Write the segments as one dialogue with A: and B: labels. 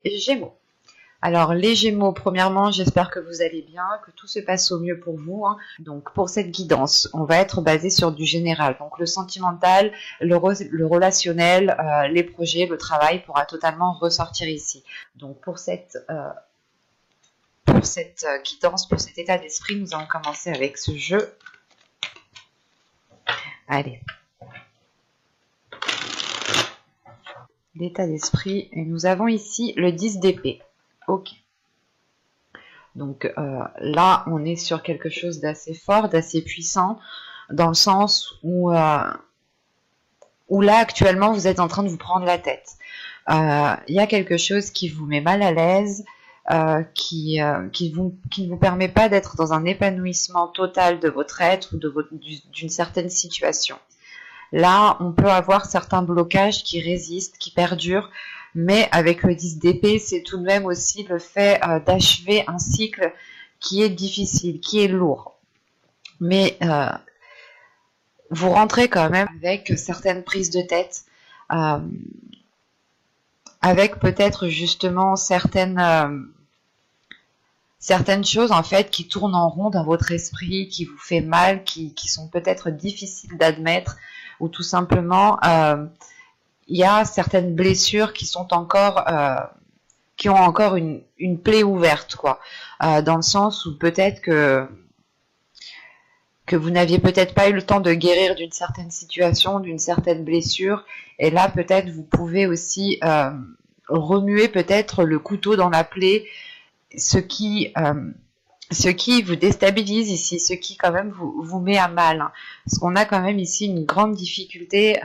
A: Gémeaux. Alors les Gémeaux, premièrement, j'espère que vous allez bien, que tout se passe au mieux pour vous, hein. Donc pour cette guidance, on va être basé sur du général. Donc le sentimental, le relationnel, les projets, le travail pourra totalement ressortir ici. Donc pour cette guidance, pour cet état d'esprit, nous allons commencer avec ce jeu. Allez. L'état d'esprit, et nous avons ici le 10 d'épée. Ok. Donc là, on est sur quelque chose d'assez fort, d'assez puissant, dans le sens où là, actuellement, vous êtes en train de vous prendre la tête. Il y a quelque chose qui vous met mal à l'aise, qui ne vous permet pas d'être dans un épanouissement total de votre être ou d'une certaine situation. Là, on peut avoir certains blocages qui résistent, qui perdurent, mais avec le 10 d'épée, c'est tout de même aussi le fait d'achever un cycle qui est difficile, qui est lourd. Mais vous rentrez quand même avec certaines prises de tête, avec peut-être justement certaines choses en fait qui tournent en rond dans votre esprit, qui vous fait mal, qui sont peut-être difficiles d'admettre, ou tout simplement il y a certaines blessures qui sont encore qui ont encore une plaie ouverte, quoi, dans le sens où peut-être que vous n'aviez peut-être pas eu le temps de guérir d'une certaine situation, d'une certaine blessure, et là peut-être vous pouvez aussi remuer peut-être le couteau dans la plaie, ce qui vous déstabilise ici, ce qui quand même vous met à mal, hein. Parce qu'on a quand même ici une grande difficulté,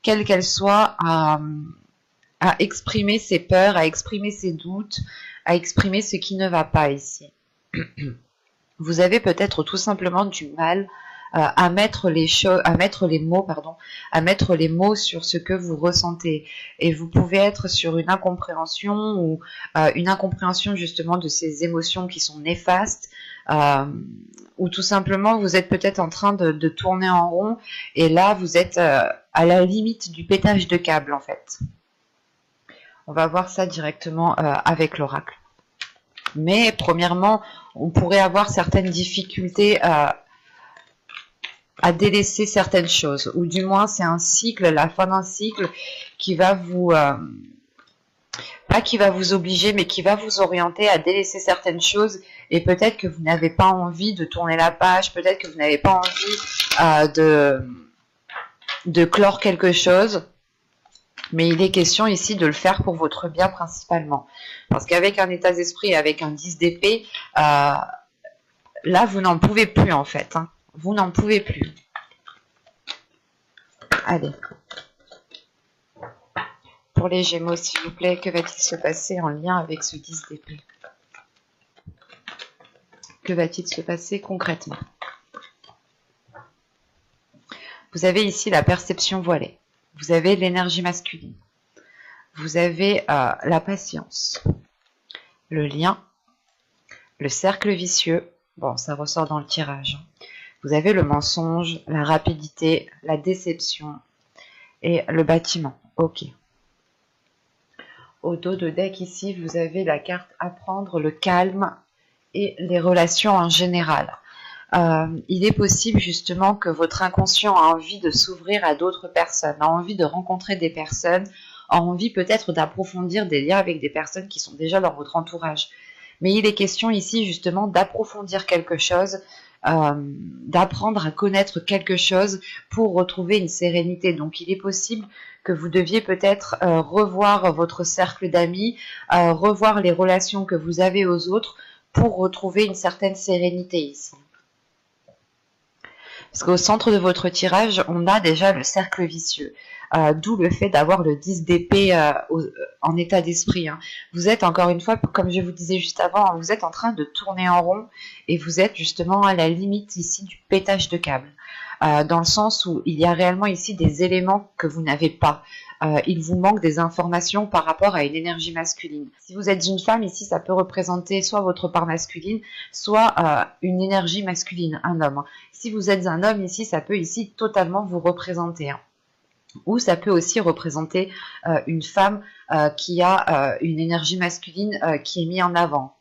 A: quelle qu'elle soit, à exprimer ses peurs, à exprimer ses doutes, à exprimer ce qui ne va pas ici. Vous avez peut-être tout simplement du mal à mettre les mots sur ce que vous ressentez, et vous pouvez être sur une incompréhension ou une incompréhension justement de ces émotions qui sont néfastes, ou tout simplement vous êtes peut-être en train de tourner en rond, et là vous êtes à la limite du pétage de câble en fait. On va voir ça directement avec l'oracle. Mais premièrement, on pourrait avoir certaines difficultés à délaisser certaines choses, ou du moins c'est un cycle, la fin d'un cycle qui va vous pas qui va vous obliger, mais qui va vous orienter à délaisser certaines choses, et peut-être que vous n'avez pas envie de tourner la page, peut-être que vous n'avez pas envie de clore quelque chose, mais il est question ici de le faire pour votre bien principalement, parce qu'avec un état d'esprit, avec un 10 d'épée, là vous n'en pouvez plus en fait, hein. Vous n'en pouvez plus. Allez. Pour les Gémeaux, s'il vous plaît, que va-t-il se passer en lien avec ce 10 d'épée? Que va-t-il se passer concrètement? Vous avez ici la perception voilée. Vous avez l'énergie masculine. Vous avez la patience. Le lien. Le cercle vicieux. Bon, ça ressort dans le tirage. Vous avez le mensonge, la rapidité, la déception et le bâtiment. Ok. Au dos de deck ici, vous avez la carte apprendre, le calme et les relations en général. Il est possible justement que votre inconscient a envie de s'ouvrir à d'autres personnes, a envie de rencontrer des personnes, a envie peut-être d'approfondir des liens avec des personnes qui sont déjà dans votre entourage. Mais il est question ici justement d'approfondir quelque chose, d'apprendre à connaître quelque chose pour retrouver une sérénité. Donc il est possible que vous deviez peut-être revoir votre cercle d'amis, revoir les relations que vous avez aux autres pour retrouver une certaine sérénité ici. Parce qu'au centre de votre tirage, on a déjà le cercle vicieux. D'où le fait d'avoir le 10 d'épée en état d'esprit, hein. Vous êtes, encore une fois, comme je vous disais juste avant, vous êtes en train de tourner en rond, et vous êtes justement à la limite ici du pétage de câble. Dans le sens où il y a réellement ici des éléments que vous n'avez pas. Il vous manque des informations par rapport à une énergie masculine. Si vous êtes une femme, ici, ça peut représenter soit votre part masculine, soit une énergie masculine, un homme. Si vous êtes un homme, ici, ça peut ici totalement vous représenter, hein. Ou ça peut aussi représenter une femme qui a une énergie masculine qui est mise en avant.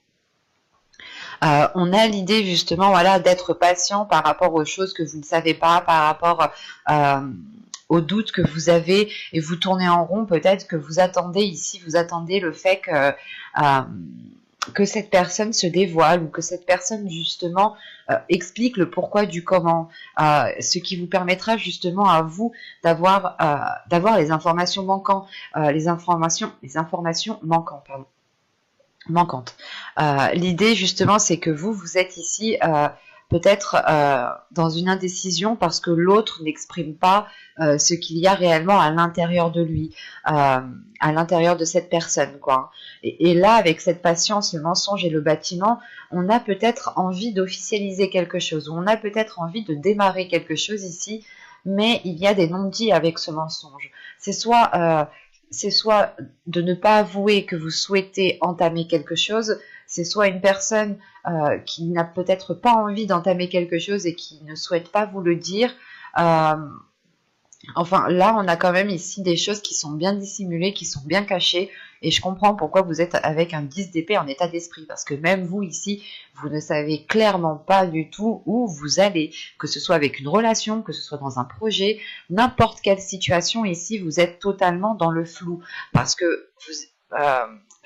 A: On a l'idée justement, voilà, d'être patient par rapport aux choses que vous ne savez pas, par rapport aux doutes que vous avez, et vous tournez en rond. Peut-être que vous attendez ici, vous attendez le fait que cette personne se dévoile, ou que cette personne justement explique le pourquoi du comment, ce qui vous permettra justement à vous d'avoir les informations manquantes, les informations manquantes, pardon. Manquante. L'idée justement, c'est que vous êtes ici peut-être dans une indécision parce que l'autre n'exprime pas ce qu'il y a réellement à l'intérieur de lui, à l'intérieur de cette personne, quoi. Et là, avec cette patience, le mensonge et le bâtiment, on a peut-être envie d'officialiser quelque chose, ou on a peut-être envie de démarrer quelque chose ici, mais il y a des non-dits avec ce mensonge. C'est soit de ne pas avouer que vous souhaitez entamer quelque chose, c'est soit une personne qui n'a peut-être pas envie d'entamer quelque chose et qui ne souhaite pas vous le dire. Enfin, là, on a quand même ici des choses qui sont bien dissimulées, qui sont bien cachées, et je comprends pourquoi vous êtes avec un 10 d'épée en état d'esprit, parce que même vous, ici, vous ne savez clairement pas du tout où vous allez, que ce soit avec une relation, que ce soit dans un projet, n'importe quelle situation, ici, vous êtes totalement dans le flou, parce que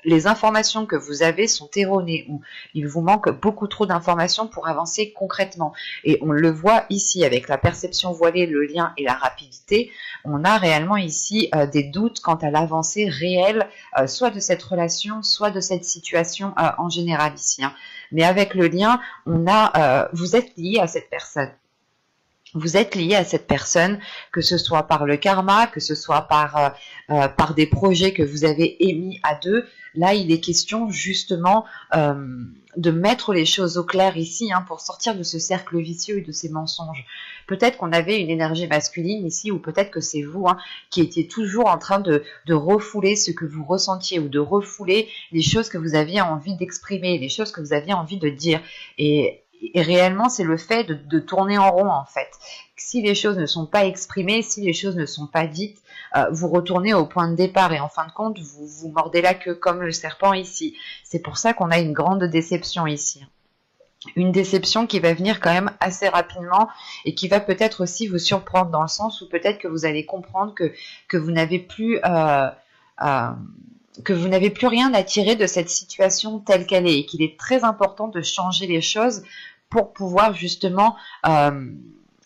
A: les informations que vous avez sont erronées, ou il vous manque beaucoup trop d'informations pour avancer concrètement. Et on le voit ici avec la perception voilée, le lien et la rapidité. On a réellement ici des doutes quant à l'avancée réelle, soit de cette relation, soit de cette situation en général ici. Hein. Mais avec le lien, vous êtes lié à cette personne. Vous êtes lié à cette personne, que ce soit par le karma, que ce soit par des projets que vous avez émis à deux. Là, il est question justement de mettre les choses au clair ici, hein, pour sortir de ce cercle vicieux et de ces mensonges. Peut-être qu'on avait une énergie masculine ici, ou peut-être que c'est vous, hein, qui étiez toujours en train de refouler ce que vous ressentiez, ou de refouler les choses que vous aviez envie d'exprimer, les choses que vous aviez envie de dire. Et réellement, c'est le fait de tourner en rond, en fait. Si les choses ne sont pas exprimées, si les choses ne sont pas dites, vous retournez au point de départ, et en fin de compte, vous mordez la queue comme le serpent ici. C'est pour ça qu'on a une grande déception ici. Une déception qui va venir quand même assez rapidement, et qui va peut-être aussi vous surprendre, dans le sens où peut-être que vous allez comprendre que vous n'avez plus... que vous n'avez plus rien à tirer de cette situation telle qu'elle est, et qu'il est très important de changer les choses pour pouvoir justement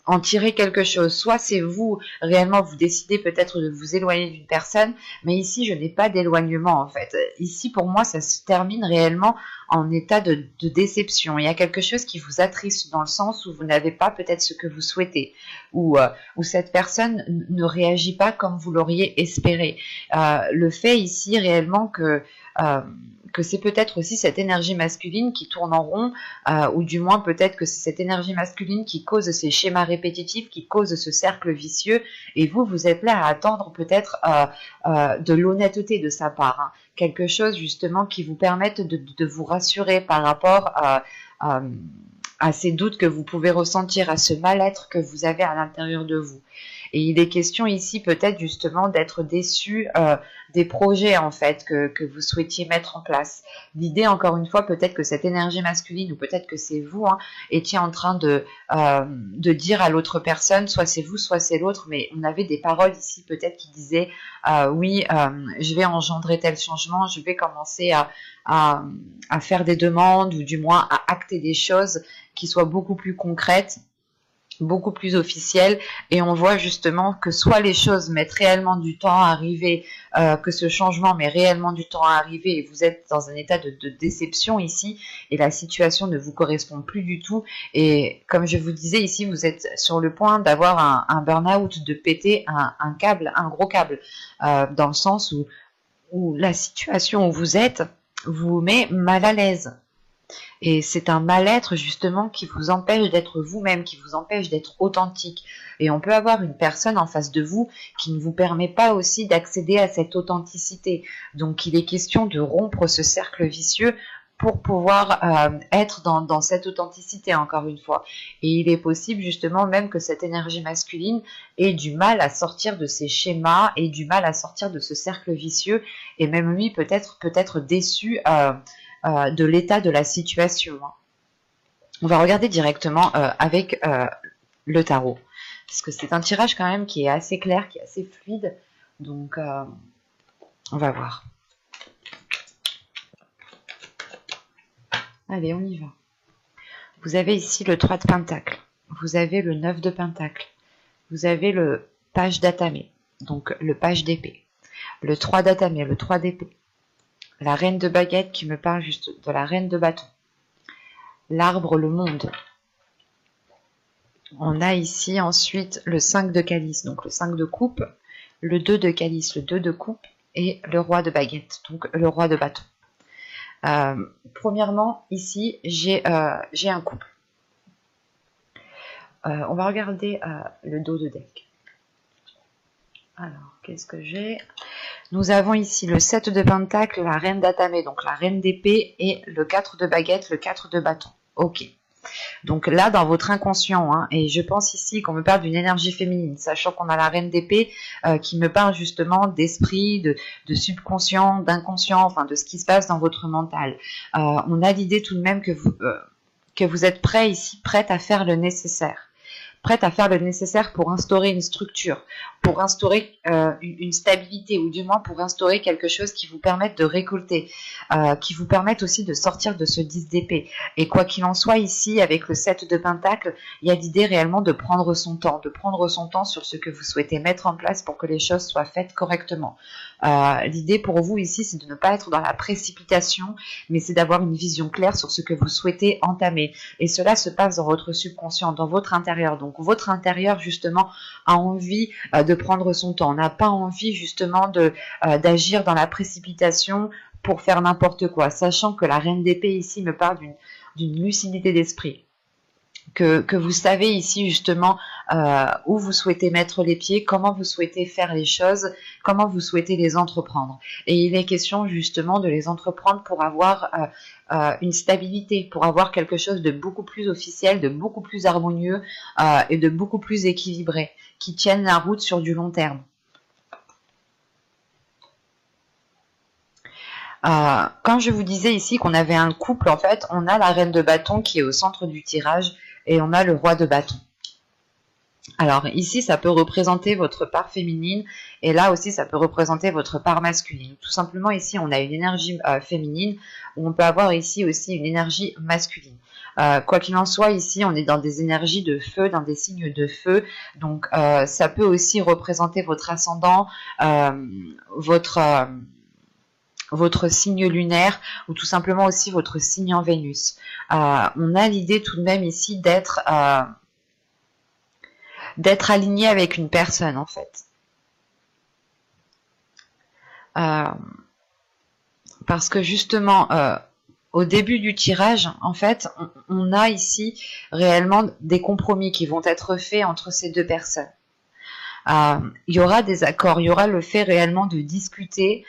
A: en tirer quelque chose. Soit c'est vous, réellement, vous décidez peut-être de vous éloigner d'une personne, mais ici, je n'ai pas d'éloignement, en fait. Ici, pour moi, ça se termine réellement en état de déception. Il y a quelque chose qui vous attriste, dans le sens où vous n'avez pas peut-être ce que vous souhaitez, ou cette personne ne réagit pas comme vous l'auriez espéré. Le fait ici, réellement, que c'est peut-être aussi cette énergie masculine qui tourne en rond, ou du moins peut-être que c'est cette énergie masculine qui cause ces schémas répétitifs, qui cause ce cercle vicieux, et vous êtes là à attendre peut-être de l'honnêteté de sa part, hein. Quelque chose justement qui vous permette de vous rassurer par rapport à ces doutes que vous pouvez ressentir, à ce mal-être que vous avez à l'intérieur de vous. Et il est question ici peut-être justement d'être déçu des projets, en fait, que vous souhaitiez mettre en place. L'idée, encore une fois, peut-être que cette énergie masculine, ou peut-être que c'est vous, hein, étiez en train de dire à l'autre personne, soit c'est vous, soit c'est l'autre, mais on avait des paroles ici peut-être qui disaient oui, je vais engendrer tel changement, je vais commencer à faire des demandes, ou du moins à acter des choses qui soient beaucoup plus concrètes, beaucoup plus officiel, et on voit justement que soit les choses mettent réellement du temps à arriver, que ce changement met réellement du temps à arriver, et vous êtes dans un état de déception ici, et la situation ne vous correspond plus du tout, et comme je vous disais ici, vous êtes sur le point d'avoir un burn-out, de péter un câble, un gros câble, dans le sens où la situation où vous êtes vous met mal à l'aise. Et c'est un mal-être justement qui vous empêche d'être vous-même, qui vous empêche d'être authentique. Et on peut avoir une personne en face de vous qui ne vous permet pas aussi d'accéder à cette authenticité. Donc il est question de rompre ce cercle vicieux pour pouvoir être dans cette authenticité, encore une fois. Et il est possible justement même que cette énergie masculine ait du mal à sortir de ces schémas et du mal à sortir de ce cercle vicieux, et même lui peut-être déçu de l'état de la situation. On va regarder directement avec le tarot, parce que c'est un tirage quand même qui est assez clair, qui est assez fluide, donc on va voir. Allez, on y va. Vous avez ici le 3 de Pentacle. Vous avez le 9 de Pentacle. Vous avez le page d'Atamé, donc le page d'épée. Le 3 d'Atamé, le 3 d'épée. La reine de baguette qui me parle juste de la reine de bâton. L'arbre, le monde. On a ici ensuite le 5 de calice, donc le 5 de coupe. Le 2 de calice, le 2 de coupe. Et le roi de baguette, donc le roi de bâton. Premièrement, ici, j'ai un couple. On va regarder le dos de deck. Alors, qu'est-ce que j'ai? Nous avons ici le 7 de pentacle, la reine d'Atamé, donc la reine d'épée, et le 4 de baguette, le 4 de bâton. Ok. Donc là, dans votre inconscient, et je pense ici qu'on me parle d'une énergie féminine, sachant qu'on a la reine d'épée qui me parle justement d'esprit, de subconscient, d'inconscient, enfin de ce qui se passe dans votre mental. On a l'idée tout de même que vous êtes prêt ici, prête à faire le nécessaire. Prête à faire le nécessaire pour instaurer une structure, pour instaurer une stabilité, ou du moins pour instaurer quelque chose qui vous permette de récolter, qui vous permette aussi de sortir de ce 10 d'épée. Et quoi qu'il en soit, ici, avec le 7 de pentacle, il y a l'idée réellement de prendre son temps sur ce que vous souhaitez mettre en place pour que les choses soient faites correctement. L'idée pour vous ici, c'est de ne pas être dans la précipitation, mais c'est d'avoir une vision claire sur ce que vous souhaitez entamer. Et cela se passe dans votre subconscient, dans votre intérieur. Donc votre intérieur justement a envie de prendre son temps, n'a pas envie justement d'agir dans la précipitation pour faire n'importe quoi, sachant que la reine d'épée ici me parle d'une lucidité d'esprit. Que vous savez ici justement où vous souhaitez mettre les pieds, comment vous souhaitez faire les choses, comment vous souhaitez les entreprendre. Et il est question justement de les entreprendre pour avoir une stabilité, pour avoir quelque chose de beaucoup plus officiel, de beaucoup plus harmonieux et de beaucoup plus équilibré, qui tienne la route sur du long terme. Quand je vous disais ici qu'on avait un couple, en fait, on a la reine de bâton qui est au centre du tirage et on a le roi de bâton. Alors ici, ça peut représenter votre part féminine et là aussi, ça peut représenter votre part masculine. Tout simplement, ici, on a une énergie féminine où on peut avoir ici aussi une énergie masculine. Quoi qu'il en soit, ici, on est dans des énergies de feu, dans des signes de feu. Donc, ça peut aussi représenter votre ascendant, votre signe lunaire ou tout simplement aussi votre signe en Vénus. On a l'idée tout de même ici d'être aligné avec une personne en fait. Parce que justement, au début du tirage, en fait, on a ici réellement des compromis qui vont être faits entre ces deux personnes. Il y aura des accords, il y aura le fait réellement de discuter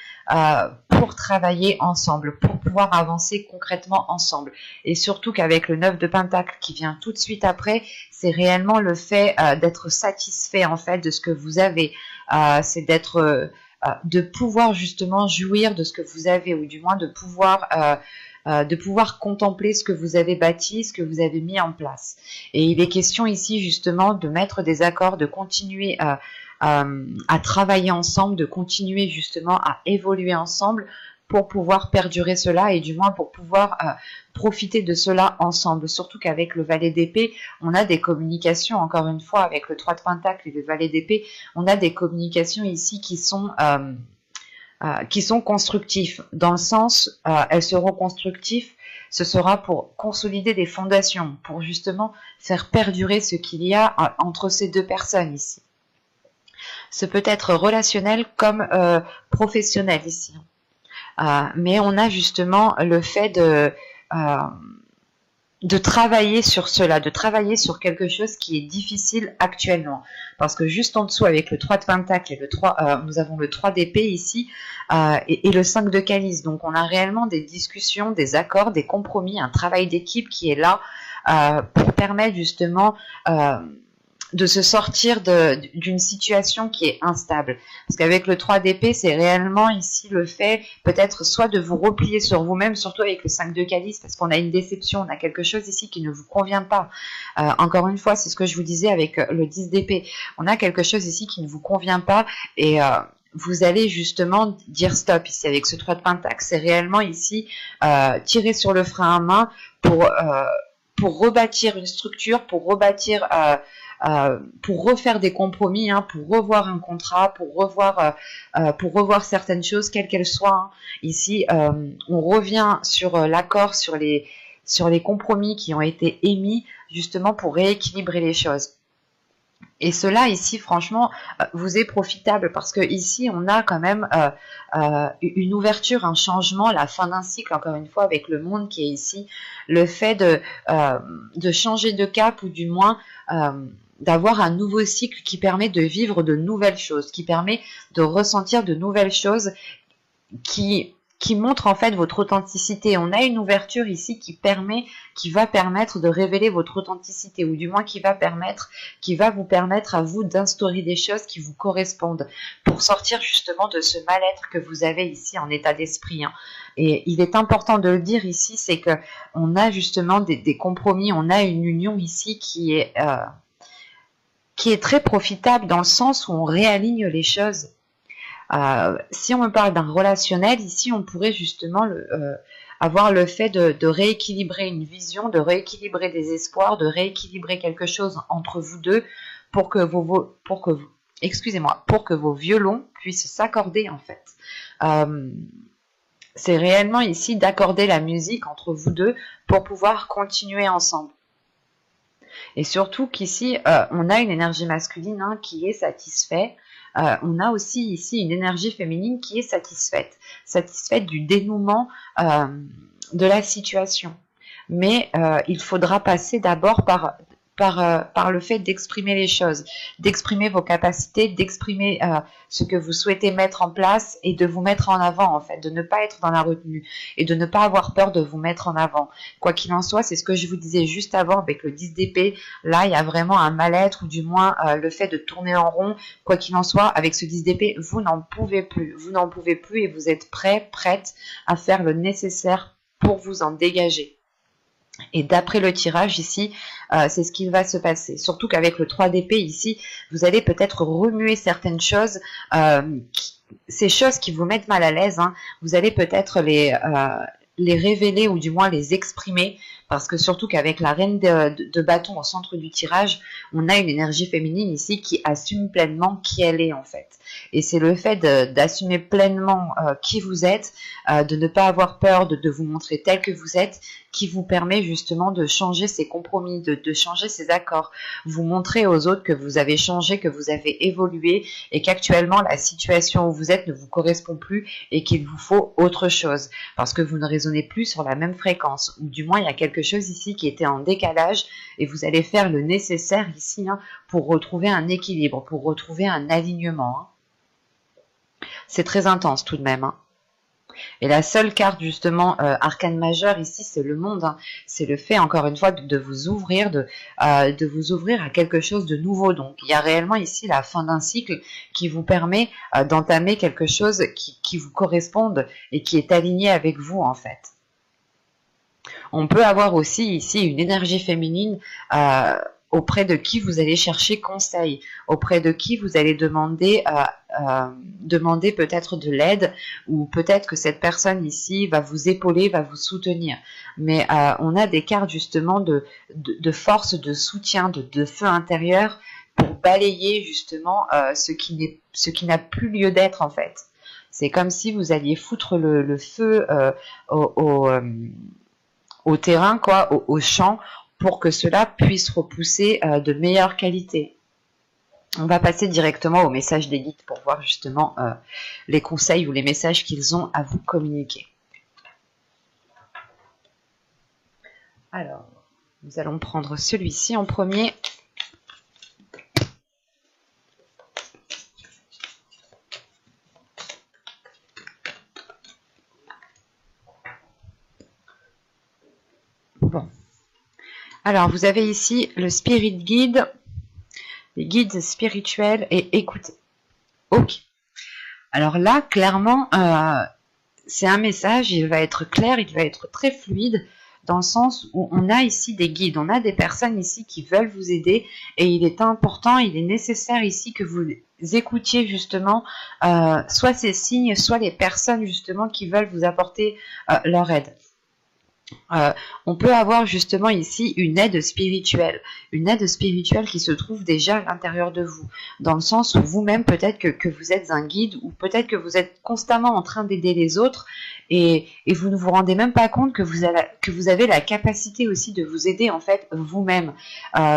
A: pour travailler ensemble, pour pouvoir avancer concrètement ensemble. Et surtout qu'avec le 9 de Pentacle qui vient tout de suite après, c'est réellement le fait d'être satisfait en fait de ce que vous avez. C'est de pouvoir justement jouir de ce que vous avez, ou du moins de pouvoir contempler ce que vous avez bâti, ce que vous avez mis en place. Et il est question ici justement de mettre des accords, de continuer à travailler ensemble, de continuer justement à évoluer ensemble pour pouvoir perdurer cela et du moins pour pouvoir profiter de cela ensemble. Surtout qu'avec le valet d'épée, on a des communications, encore une fois, avec le 3 de pentacle et le valet d'épée, on a des communications ici qui sont constructifs, dans le sens, elles seront constructives, ce sera pour consolider des fondations, pour justement faire perdurer ce qu'il y a entre ces deux personnes ici. Ce peut être relationnel comme professionnel ici. Mais on a justement le fait de travailler sur cela, de travailler sur quelque chose qui est difficile actuellement. Parce que juste en dessous, avec le 3 de Pentacle et le 3, nous avons le 3 d'épée ici et le 5 de Calice. Donc on a réellement des discussions, des accords, des compromis, un travail d'équipe qui est là pour permettre justement de se sortir d'une situation qui est instable. Parce qu'avec le 3 d'épée, c'est réellement ici le fait peut-être soit de vous replier sur vous-même, surtout avec le 5 de calice, parce qu'on a une déception, on a quelque chose ici qui ne vous convient pas. Encore une fois, c'est ce que je vous disais avec le 10 d'épée. On a quelque chose ici qui ne vous convient pas et vous allez justement dire stop ici avec ce 3 de pentacle. C'est réellement ici tirer sur le frein à main pour rebâtir une structure, pour rebâtir... pour refaire des compromis, hein, pour revoir un contrat, pour revoir certaines choses, quelles qu'elles soient. Hein. Ici, on revient sur l'accord, sur les compromis qui ont été émis, justement pour rééquilibrer les choses. Et cela ici, franchement, vous est profitable parce que ici, on a quand même une ouverture, un changement, la fin d'un cycle, encore une fois, avec le monde qui est ici, le fait de changer de cap ou du moins d'avoir un nouveau cycle qui permet de vivre de nouvelles choses, qui permet de ressentir de nouvelles choses qui montre en fait votre authenticité. On a une ouverture ici qui va permettre de révéler votre authenticité, ou du moins qui va vous permettre à vous d'instaurer des choses qui vous correspondent pour sortir justement de ce mal-être que vous avez ici en état d'esprit. Hein. Et il est important de le dire ici, c'est que on a justement des compromis, on a une union ici qui est très profitable dans le sens où on réaligne les choses. Si on me parle d'un relationnel, ici on pourrait justement avoir le fait de rééquilibrer une vision, de rééquilibrer des espoirs, de rééquilibrer quelque chose entre vous deux pour que vos violons puissent s'accorder en fait. C'est réellement ici d'accorder la musique entre vous deux pour pouvoir continuer ensemble. Et surtout qu'ici, on a une énergie masculine hein, qui est satisfaite. On a aussi ici une énergie féminine qui est satisfaite du dénouement de la situation. Mais il faudra passer d'abord par le fait d'exprimer les choses, d'exprimer vos capacités, d'exprimer ce que vous souhaitez mettre en place et de vous mettre en avant en fait, de ne pas être dans la retenue et de ne pas avoir peur de vous mettre en avant. Quoi qu'il en soit, c'est ce que je vous disais juste avant avec le 10 d'épée, là il y a vraiment un mal-être ou du moins le fait de tourner en rond. Quoi qu'il en soit, avec ce 10 d'épée, vous n'en pouvez plus et vous êtes prête à faire le nécessaire pour vous en dégager. Et d'après le tirage ici, c'est ce qui va se passer. Surtout qu'avec le 3 d'épée ici, vous allez peut-être remuer certaines choses, ces choses qui vous mettent mal à l'aise, hein, vous allez peut-être les révéler ou du moins les exprimer. Parce que surtout qu'avec la reine de bâton au centre du tirage, on a une énergie féminine ici qui assume pleinement qui elle est en fait. Et c'est le fait d'assumer pleinement qui vous êtes, de ne pas avoir peur de vous montrer tel que vous êtes, qui vous permet justement de changer ces compromis, de changer ces accords. Vous montrer aux autres que vous avez changé, que vous avez évolué et qu'actuellement la situation où vous êtes ne vous correspond plus et qu'il vous faut autre chose. Parce que vous ne résonnez plus sur la même fréquence. Ou du moins il y a quelque chose ici qui était en décalage et vous allez faire le nécessaire ici hein, pour retrouver un équilibre, pour retrouver un alignement. Hein. C'est très intense tout de même. Hein. Et la seule carte justement arcane majeure ici, c'est le monde. Hein. C'est le fait encore une fois de vous ouvrir, de vous ouvrir à quelque chose de nouveau. Donc il y a réellement ici la fin d'un cycle qui vous permet d'entamer quelque chose qui vous corresponde et qui est aligné avec vous en fait. On peut avoir aussi ici une énergie féminine auprès de qui vous allez chercher conseil, auprès de qui vous allez demander peut-être de l'aide ou peut-être que cette personne ici va vous épauler, va vous soutenir. Mais on a des cartes justement de force, de soutien, de feu intérieur pour balayer justement ce qui n'a plus lieu d'être en fait. C'est comme si vous alliez foutre le feu au terrain, quoi, au champ, pour que cela puisse repousser de meilleure qualité. On va passer directement au message des guides pour voir justement les conseils ou les messages qu'ils ont à vous communiquer. Alors, Nous allons prendre celui-ci en premier. Bon. Alors, vous avez ici le Spirit Guide, les guides spirituels et écoutez. Ok. Alors là, clairement, c'est un message, il va être clair, il va être très fluide, dans le sens où on a ici des guides, on a des personnes ici qui veulent vous aider, et il est important, il est nécessaire ici que vous écoutiez justement soit ces signes, soit les personnes justement qui veulent vous apporter leur aide. On peut avoir justement ici une aide spirituelle qui se trouve déjà à l'intérieur de vous, dans le sens où vous-même peut-être que vous êtes un guide, ou peut-être que vous êtes constamment en train d'aider les autres, et vous ne vous rendez même pas compte que vous avez la capacité aussi de vous aider en fait vous-même.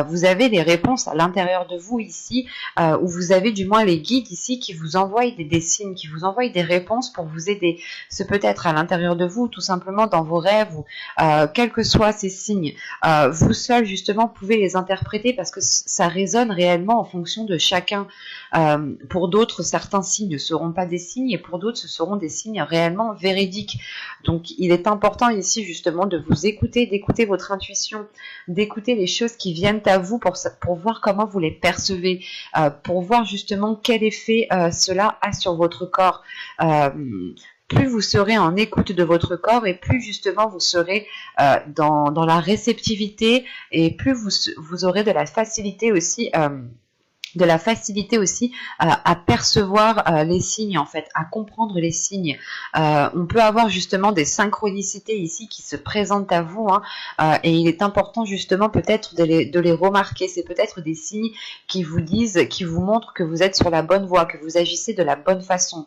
A: Vous avez les réponses à l'intérieur de vous ici, où vous avez du moins les guides ici qui vous envoient des signes, qui vous envoient des réponses pour vous aider. Ce peut être à l'intérieur de vous, tout simplement dans vos rêves, ou quels que soient ces signes, vous seul justement pouvez les interpréter, parce que ça résonne réellement en fonction de chacun. Pour d'autres, certains signes ne seront pas des signes, et pour d'autres, ce seront des signes réellement véridiques. Donc il est important ici justement de vous écouter, d'écouter votre intuition, d'écouter les choses qui viennent à vous pour voir comment vous les percevez, pour voir justement quel effet cela a sur votre corps. Plus vous serez en écoute de votre corps, et plus justement vous serez dans la réceptivité, et plus vous aurez de la facilité aussi à percevoir les signes, en fait, à comprendre les signes. On peut avoir justement des synchronicités ici qui se présentent à vous, et il est important justement peut-être de les remarquer. C'est peut-être des signes qui vous disent, qui vous montrent que vous êtes sur la bonne voie, que vous agissez de la bonne façon.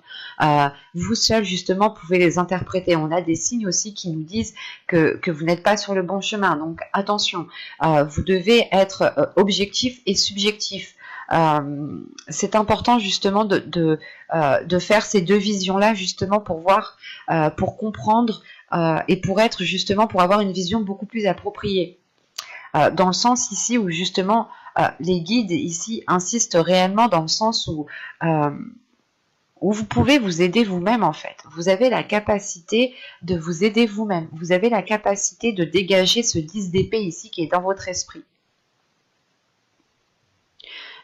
A: Vous seul justement pouvez les interpréter. On a des signes aussi qui nous disent que vous n'êtes pas sur le bon chemin. Donc attention, vous devez être objectif et subjectif. C'est important justement de faire ces deux visions-là, justement pour voir, pour comprendre, et pour avoir une vision beaucoup plus appropriée. Dans le sens ici où justement les guides ici insistent réellement dans le sens où vous pouvez vous aider vous-même en fait. Vous avez la capacité de vous aider vous-même. Vous avez la capacité de dégager ce 10 d'épée ici qui est dans votre esprit.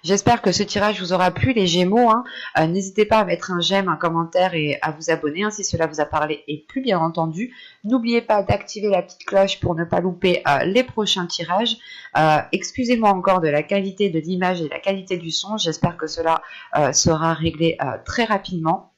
A: J'espère que ce tirage vous aura plu, les Gémeaux. N'hésitez pas à mettre un j'aime, un commentaire et à vous abonner si cela vous a parlé et plu, bien entendu. N'oubliez pas d'activer la petite cloche pour ne pas louper les prochains tirages. Excusez-moi encore de la qualité de l'image et la qualité du son. J'espère que cela sera réglé très rapidement.